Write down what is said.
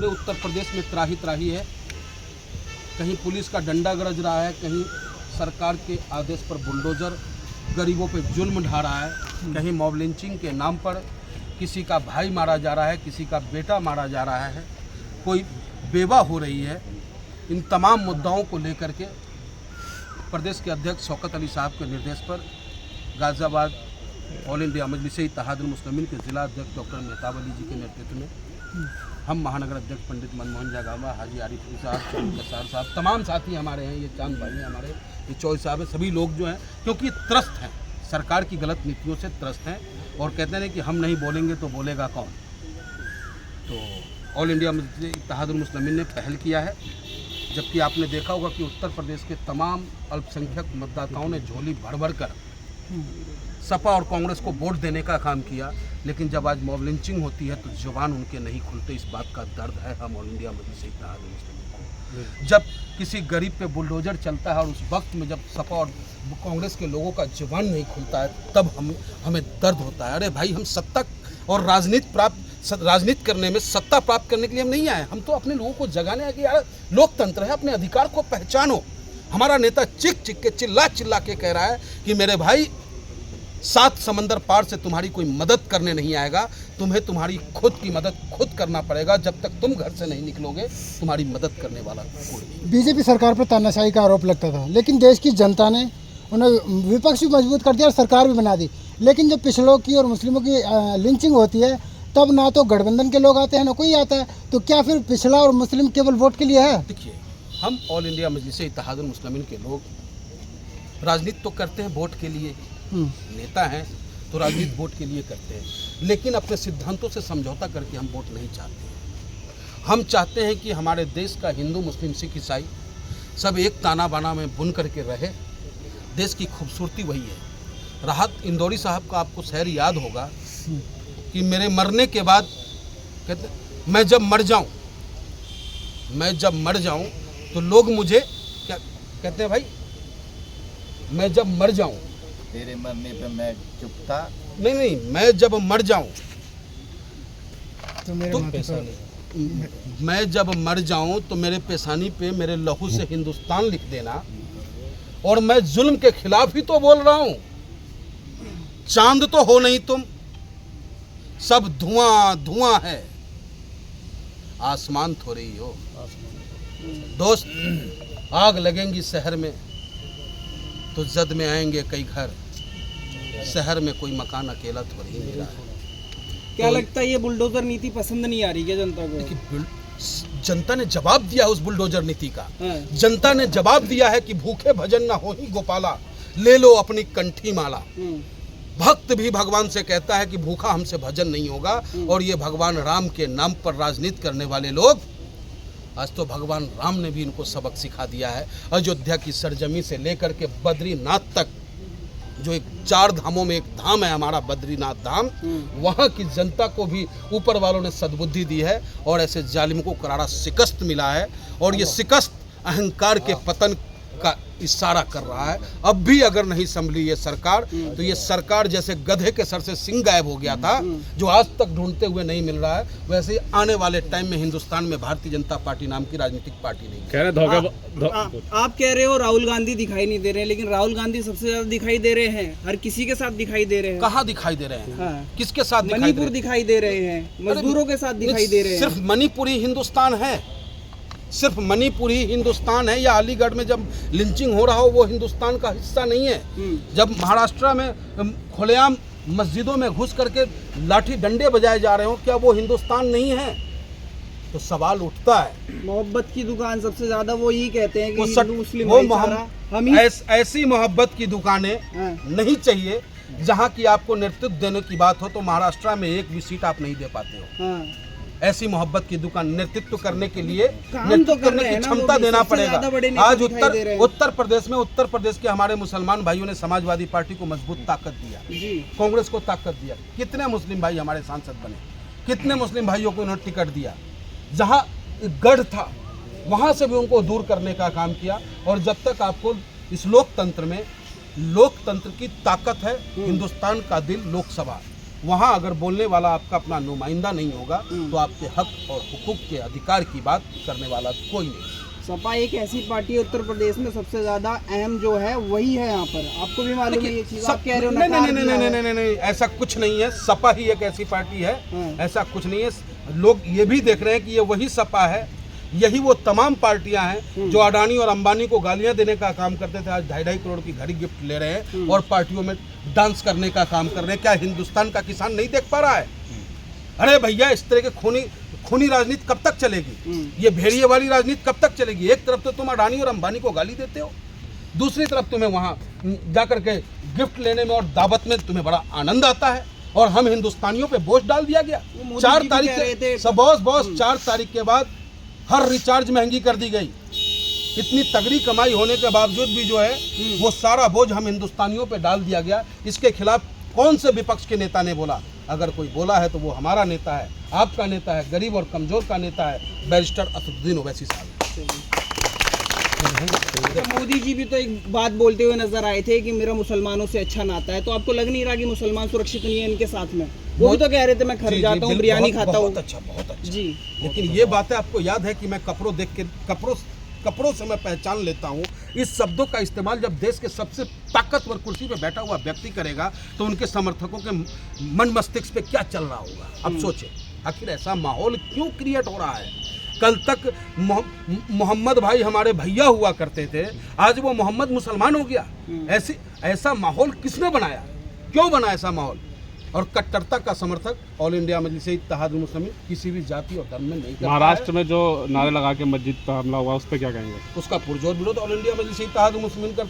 पूरे उत्तर प्रदेश में त्राही त्राही है। कहीं पुलिस का डंडा गरज रहा है, कहीं सरकार के आदेश पर बुलडोज़र गरीबों पे जुल्म ढा रहा है, कहीं मॉब लिंचिंग के नाम पर किसी का भाई मारा जा रहा है, किसी का बेटा मारा जा रहा है, कोई बेवा हो रही है। इन तमाम मुद्दाओं को लेकर के प्रदेश के अध्यक्ष शौकत अली साहब के निर्देश पर गाज़ियाबाद ऑल इंडिया मजलिस-ए-इत्तेहादुल मुस्लिमीन के ज़िला अध्यक्ष डॉक्टर मेहताब अली जी के नेतृत्व में हम महानगर अध्यक्ष पंडित मनमोहन जागामा, हाजी आरिफ साहब, कसार साहब, तमाम साथी हमारे हैं, ये चांद भाई हैं हमारे, ये चौई साहब हैं, सभी लोग जो हैं, क्योंकि त्रस्त हैं, सरकार की गलत नीतियों से त्रस्त हैं और कहते हैं कि हम नहीं बोलेंगे तो बोलेगा कौन। तो ऑल इंडिया मजलिस-ए-इत्तेहादुल मुस्लिमीन ने पहल किया है, जबकि आपने देखा होगा कि उत्तर प्रदेश के तमाम अल्पसंख्यक मतदाताओं ने झोली भर भर कर सपा और कांग्रेस को वोट देने का काम किया, लेकिन जब आज मॉब लिंचिंग होती है तो जुबान उनके नहीं खुलते। इस बात का दर्द है हम ऑल इंडिया मजलिस-ए-इत्तेहादुल मुस्लिमीन को। जब किसी गरीब पे बुलडोजर चलता है और उस वक्त में जब सपा और कांग्रेस के लोगों का जुबान नहीं खुलता है, तब हमें दर्द होता है। अरे भाई, हम सत्ता और राजनीति करने में, सत्ता प्राप्त करने के लिए हम नहीं आए, हम तो अपने लोगों को जगाने आए कि यार लोकतंत्र है, अपने अधिकार को पहचानो। हमारा नेता चिक चिक के चिल्ला के कह रहा है कि मेरे भाई 7 समंदर पार से तुम्हारी कोई मदद करने नहीं आएगा, तुम्हें तुम्हारी खुद की मदद खुद करना पड़ेगा। जब तक तुम घर से नहीं निकलोगे तुम्हारी मदद करने वाला कोई नहीं। बीजेपी सरकार पर तानाशाही का आरोप लगता था, लेकिन देश की जनता ने उन्हें विपक्ष भी मजबूत कर दिया और सरकार भी बना दी। लेकिन जब पिछड़ों की और मुस्लिमों की लिंचिंग होती है तब ना तो गठबंधन के लोग आते हैं ना कोई आता है, तो क्या फिर पिछड़ा और मुस्लिम केवल वोट के लिए है? देखिए, हम ऑल इंडिया मजलिस-ए-इत्तेहादुल मुस्लिमीन के लोग राजनीति तो करते हैं वोट के लिए, नेता हैं तो राजनीति वोट के लिए करते हैं, लेकिन अपने सिद्धांतों से समझौता करके हम वोट नहीं चाहते हैं। हम चाहते हैं कि हमारे देश का हिंदू, मुस्लिम, सिख, ईसाई सब एक ताना बाना में बुन करके रहे। देश की खूबसूरती वही है। राहत इंदौरी साहब का आपको शायर याद होगा कि मेरे मरने के बाद कहते, मैं जब मर जाऊं तो लोग मुझे क्या कहते हैं भाई, मैं जब मर जाऊं, तेरे मरने पे मैं चुप था, नहीं, मैं जब मर जाऊं तो मेरे माथे पर मैं जब मर जाऊं तो मेरे पेशानी पे मेरे लहू से हिंदुस्तान लिख देना। और मैं जुल्म के खिलाफ ही तो बोल रहा हूं। चांद तो हो नहीं तुम, सब धुआं धुआं है, आसमान थोड़ी ही हो। दोस्त, आग लगेंगी शहर में तो जद में आएंगे कई घर, शहर में कोई मकान अकेला थोड़ी ही मिला है। क्या लगता है ये बुलडोजर नीति पसंद नहीं आ रही क्या जनता को? जनता ने जवाब दिया है उस बुलडोजर नीति का। जनता ने जवाब दिया है कि भूखे भजन ना हो ही गोपाला, ले लो अपनी कंठी माला। भक्त भी भगवान से कहता है कि भूखा हमसे भजन नहीं होगा। और ये भगवान राम के नाम पर राजनीति करने वाले लोग, आज तो भगवान राम ने भी इनको सबक सिखा दिया है। अयोध्या की सरजमी से लेकर के बद्रीनाथ तक, जो एक 4 धामों में एक धाम है हमारा बद्रीनाथ धाम, वहाँ की जनता को भी ऊपर वालों ने सद्बुद्धि दी है और ऐसे जालिमों को करारा शिकस्त मिला है। और ये शिकस्त अहंकार के पतन का इशारा कर रहा है। अब भी अगर नहीं संभली ये सरकार, तो ये सरकार जैसे गधे के सर से सिंह गायब हो गया था, जो आज तक ढूंढते हुए नहीं मिल रहा है, वैसे ही आने वाले टाइम में हिंदुस्तान में भारतीय जनता पार्टी नाम की राजनीतिक पार्टी नहीं है। आप कह रहे हो राहुल गांधी दिखाई नहीं दे रहे, लेकिन राहुल गांधी सबसे ज्यादा दिखाई दे रहे हैं, हर किसी के साथ दिखाई दे रहे हैं। कहाँ दिखाई दे रहे हैं? किसके साथ? मणिपुर दिखाई दे रहे हैं, मजदूरों के साथ दिखाई दे रहे हैं। सिर्फ मणिपुरी हिंदुस्तान है? सिर्फ मणिपुर ही हिंदुस्तान है या अलीगढ़ में जब लिंचिंग हो रहा हो वो हिंदुस्तान का हिस्सा नहीं है? जब महाराष्ट्र में खुलेआम मस्जिदों में घुस करके लाठी डंडे बजाए जा रहे हो, क्या वो हिंदुस्तान नहीं है? तो सवाल उठता है। मोहब्बत की दुकान सबसे ज्यादा वो यही कहते हैं कि हिंदू मुस्लिम ऐसी मोहब्बत की दुकानें नहीं चाहिए जहां की आपको नेतृत्व देने की बात हो तो महाराष्ट्र में एक भी सीट आप नहीं दे पाते हो। ऐसी मोहब्बत की दुकान, नेतृत्व करने के लिए नेतृत्व करने की क्षमता देना पड़ेगा। आज उत्तर प्रदेश के हमारे मुसलमान भाइयों ने समाजवादी पार्टी को मजबूत ताकत दिया, कांग्रेस को ताकत दिया। कितने मुस्लिम भाई हमारे सांसद बने, कितने मुस्लिम भाइयों को उन्होंने टिकट दिया। जहां गढ़ था वहां से भी उनको दूर करने का काम किया। और जब तक आपको इस लोकतंत्र में, लोकतंत्र की ताकत है, हिंदुस्तान का दिल लोकसभा, वहाँ अगर बोलने वाला आपका अपना नुमाइंदा नहीं होगा तो आपके हक और हुकूक के अधिकार की बात करने वाला कोई नहीं। सपा एक ऐसी पार्टी है उत्तर प्रदेश में सबसे ज्यादा अहम जो है वही है यहाँ पर, आपको भी मालूम है ये चीज, आप कह रहे हो नकार दिया है। नहीं, ऐसा कुछ नहीं है। सपा ही एक ऐसी पार्टी है, ऐसा कुछ नहीं है। लोग ये भी देख रहे हैं कि ये वही सपा है, यही वो तमाम पार्टियां हैं जो अडानी और अंबानी को गालियां देने का काम करते थे, आज 2.5 करोड़ की घड़ी गिफ्ट ले रहे हैं और पार्टियों में डांस करने का काम कर रहे हैं। क्या हिंदुस्तान का किसान नहीं देख पा रहा है? अरे भैया, इस तरह के खूनी राजनीति कब तक चलेगी? ये भेड़िए वाली राजनीति कब तक चलेगी? एक तरफ तो तुम अडानी और अंबानी को गाली देते हो, दूसरी तरफ तुम्हें वहाँ जाकर के गिफ्ट लेने में और दावत में तुम्हें बड़ा आनंद आता है, और हम हिंदुस्तानियों पे बोझ डाल दिया गया। 4 तारीख के बॉस 4 तारीख के बाद हर रिचार्ज महंगी कर दी गई। इतनी तगड़ी कमाई होने के बावजूद भी जो है वो सारा बोझ हम हिंदुस्तानियों पे डाल दिया गया। इसके खिलाफ कौन से विपक्ष के नेता ने बोला? अगर कोई बोला है तो वो हमारा नेता है, आपका नेता है, गरीब और कमजोर का नेता है, बैरिस्टर असदुद्दीन ओवैसी साहब। तो मोदी जी भी तो एक बात बोलते हुए नजर आए थे कि मेरा मुसलमानों से अच्छा नाता है, तो आपको लग नहीं रहा कि मुसलमान सुरक्षित नहीं है इनके साथ में? वो भी तो कह रहे थे मैं घर जाता हूँ, बिरयानी खाता हूँ। बहुत अच्छा जी। लेकिन ये बातें आपको याद है कि मैं कपड़ों से मैं पहचान लेता हूँ। इस शब्दों का इस्तेमाल जब देश के सबसे ताकतवर कुर्सी पे बैठा हुआ व्यक्ति करेगा तो उनके समर्थकों के मन मस्तिष्क पे क्या चल रहा होगा? अब सोचें, आखिर ऐसा माहौल क्यों क्रिएट हो रहा है? कल तक मोहम्मद भाई हमारे भैया हुआ करते थे, आज वो मोहम्मद मुसलमान हो गया। ऐसा माहौल किसने बनाया? क्यों बना ऐसा माहौल? और कट्टरता का समर्थक ऑल इंडिया मजलिस-ए-इत्तेहादुल मुस्लिमीन किसी भी जाति और धर्म में नहीं करता। महाराष्ट्र में जो नारे लगा के मस्जिद पर हमला हुआ उस पर क्या कहेंगे? उसका पुरजोर विरोध ऑल इंडिया मजलिस-ए-इत्तेहादुल मुस्लिमीन करता है।